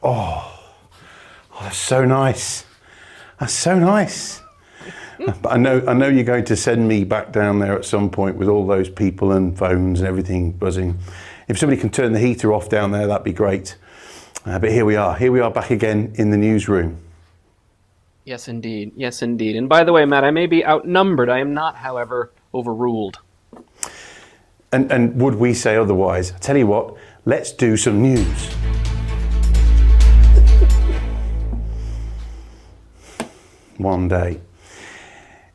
That's so nice. That's so nice. But I know you're going to send me back down there at some point with all those people and phones and everything buzzing. If somebody can turn the heater off down there, that'd be great. But here we are back again in the newsroom. Yes, indeed. Yes, indeed. And by the way, Matt, I may be outnumbered. I am not, however, overruled. And would we say otherwise? I tell you what, let's do some news. One day.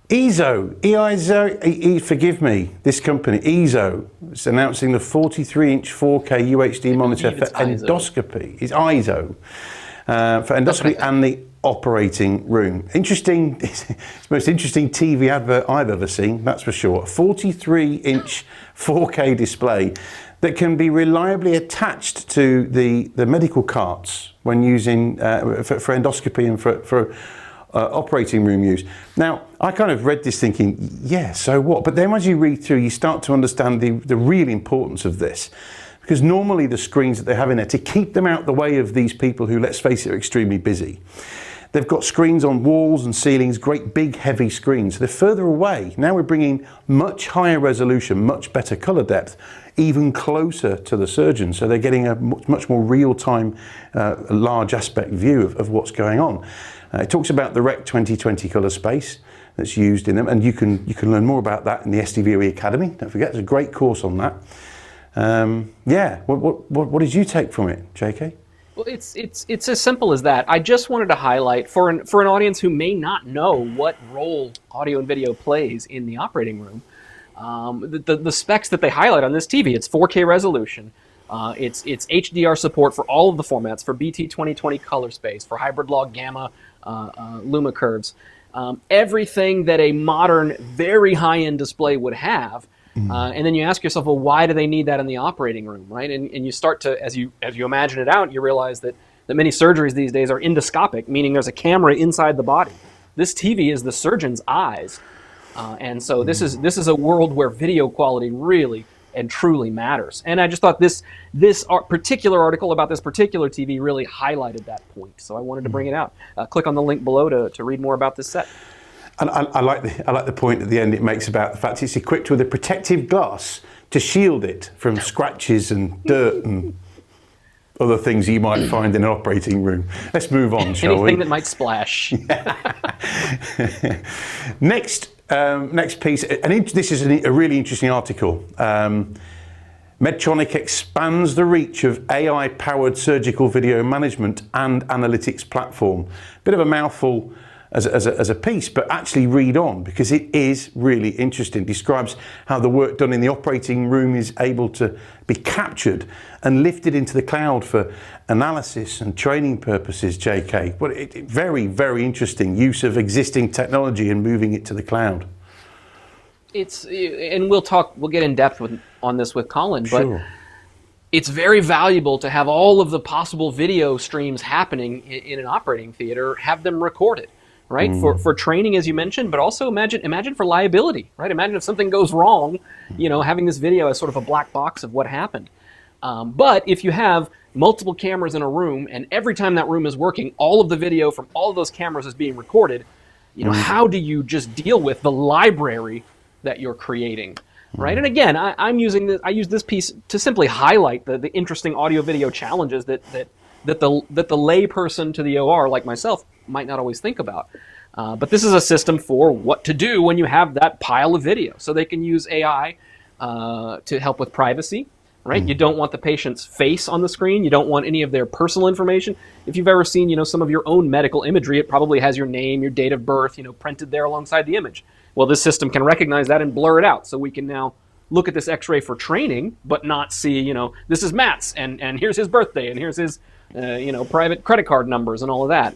Forgive me, this company, EIZO, is announcing the 43-inch 4K UHD monitor for endoscopy. It's EIZO. For endoscopy and the operating room. Interesting, it's the most interesting TV advert I've ever seen, that's for sure. A 43-inch 4K display that can be reliably attached to the medical carts when using, for endoscopy and for operating room use. Now, I kind of read this thinking, yeah, so what? But then as you read through, you start to understand the real importance of this. Because normally the screens that they have in there, to keep them out the way of these people who, let's face it, are extremely busy, they've got screens on walls and ceilings, great big heavy screens. So they're further away. Now we're bringing much higher resolution, much better color depth, even closer to the surgeon. So they're getting a much more real-time, large aspect view of what's going on. It talks about the Rec 2020 color space that's used in them, and you can learn more about that in the SDVoE Academy. Don't forget, there's a great course on that. Yeah, what did you take from it, JK? Well, it's as simple as that. I just wanted to highlight for an audience who may not know what role audio and video plays in the operating room, the specs that they highlight on this TV. It's 4K resolution. It's HDR support for all of the formats, for BT 2020 color space, for hybrid log gamma, luma curves, everything that a modern, very high-end display would have. And then you ask yourself, well, why do they need that in the operating room, right? And you start to, as you imagine it out, you realize that many surgeries these days are endoscopic, meaning there's a camera inside the body. This TV is the surgeon's eyes, and so this is a world where video quality really and truly matters. And I just thought this particular article about this particular TV really highlighted that point. So I wanted to bring it out. Click on the link below to read more about this set. And I like the point at the end it makes about the fact it's equipped with a protective glass to shield it from scratches and dirt and other things you might find in an operating room. Let's move on, shall we? Anything that might splash. Next piece, and this is a really interesting article. Medtronic expands the reach of AI-powered surgical video management and analytics platform. Bit of a mouthful as a piece, but actually read on because it is really interesting. Describes how the work done in the operating room is able to be captured and lifted into the cloud for analysis and training purposes, JK. But very, very interesting use of existing technology and moving it to the cloud. And we'll get in depth on this with Colin, Sure. But it's very valuable to have all of the possible video streams happening in an operating theater, have them recorded. Right, for training, as you mentioned, but also imagine for liability, right? Imagine if something goes wrong, having this video as sort of a black box of what happened. But if you have multiple cameras in a room, and every time that room is working, all of the video from all of those cameras is being recorded, how do you just deal with the library that you're creating, right? And again, I use this piece to simply highlight the interesting audio-video challenges that the layperson to the OR, like myself, might not always think about. But this is a system for what to do when you have that pile of video. So they can use AI to help with privacy, right? You don't want the patient's face on the screen. You don't want any of their personal information. If you've ever seen, some of your own medical imagery, it probably has your name, your date of birth, printed there alongside the image. Well, this system can recognize that and blur it out. So we can now look at this X-ray for training, but not see, this is Matt's, and here's his birthday, and here's his, private credit card numbers and all of that.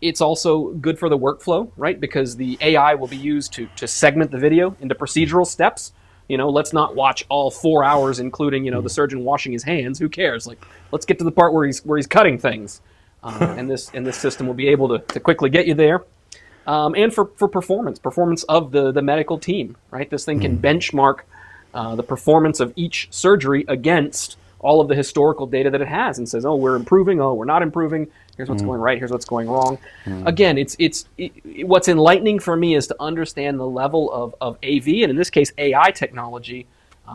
It's also good for the workflow, right? Because the AI will be used to segment the video into procedural steps. Let's not watch all 4 hours, including, the surgeon washing his hands. Who cares? Like, let's get to the part where he's cutting things. And this system will be able to quickly get you there. And for performance of the medical team, right? This thing can benchmark the performance of each surgery against all of the historical data that it has and says, oh, we're improving, oh, we're not improving, here's what's going right, here's what's going wrong. Again, what's enlightening for me is to understand the level of AV, and in this case AI technology,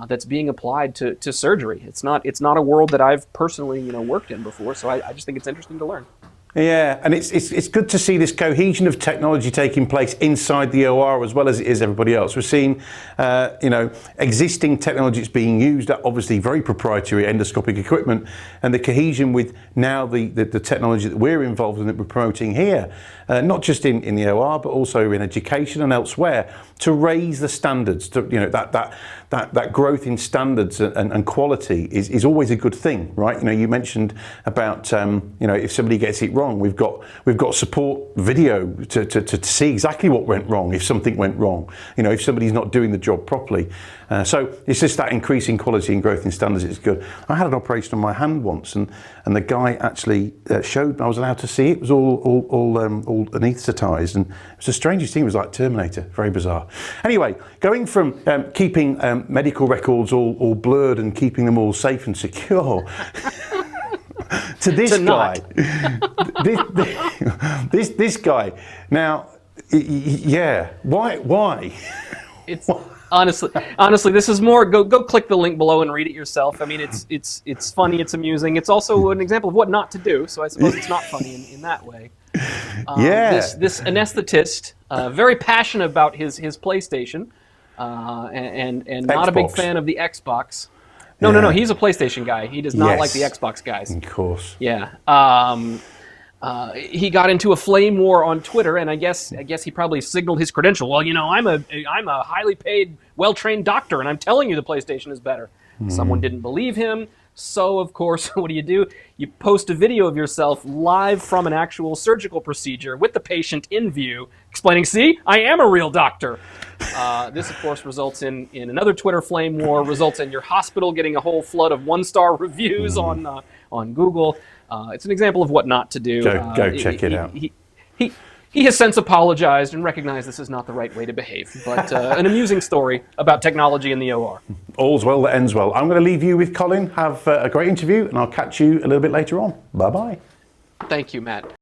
that's being applied to surgery. It's not a world that I've personally worked in before, so I just think it's interesting to learn. Yeah, and it's good to see this cohesion of technology taking place inside the OR as well as it is everybody else. We're seeing, existing technology that's being used, obviously very proprietary endoscopic equipment, and the cohesion with now the technology that we're involved in that we're promoting here, not just in the OR but also in education and elsewhere, to raise the standards. To that growth in standards and quality is always a good thing, right? You mentioned about if somebody gets it wrong, we've got support video to see exactly what went wrong if something went wrong. If somebody's not doing the job properly. So it's just that increasing quality and growth in standards is good. I had an operation on my hand once, and the guy actually showed me. I was allowed to see it. It was all anaesthetised, and it was the strangest thing. It was like Terminator, very bizarre. Anyway, going from keeping medical records all blurred and keeping them all safe and secure to this guy. this guy. Now, yeah, why? It's honestly, this is more. Go click the link below and read it yourself. I mean, it's funny, it's amusing. It's also an example of what not to do. So I suppose it's not funny in that way. This anesthetist, very passionate about his PlayStation, and not a big fan of the Xbox. No, he's a PlayStation guy. He does not like the Xbox guys. Of course. Yeah. He got into a flame war on Twitter, and I guess he probably signaled his credential. Well, I'm a highly paid, well-trained doctor, and I'm telling you the PlayStation is better. Someone didn't believe him, so of course, what do? You post a video of yourself live from an actual surgical procedure with the patient in view, explaining, "See, I am a real doctor." This, of course, results in another Twitter flame war. Results in your hospital getting a whole flood of one-star reviews on Google. It's an example of what not to do. Go check it out. He has since apologized and recognized this is not the right way to behave. But an amusing story about technology in the OR. All's well that ends well. I'm going to leave you with Colin. Have a great interview, and I'll catch you a little bit later on. Bye-bye. Thank you, Matt.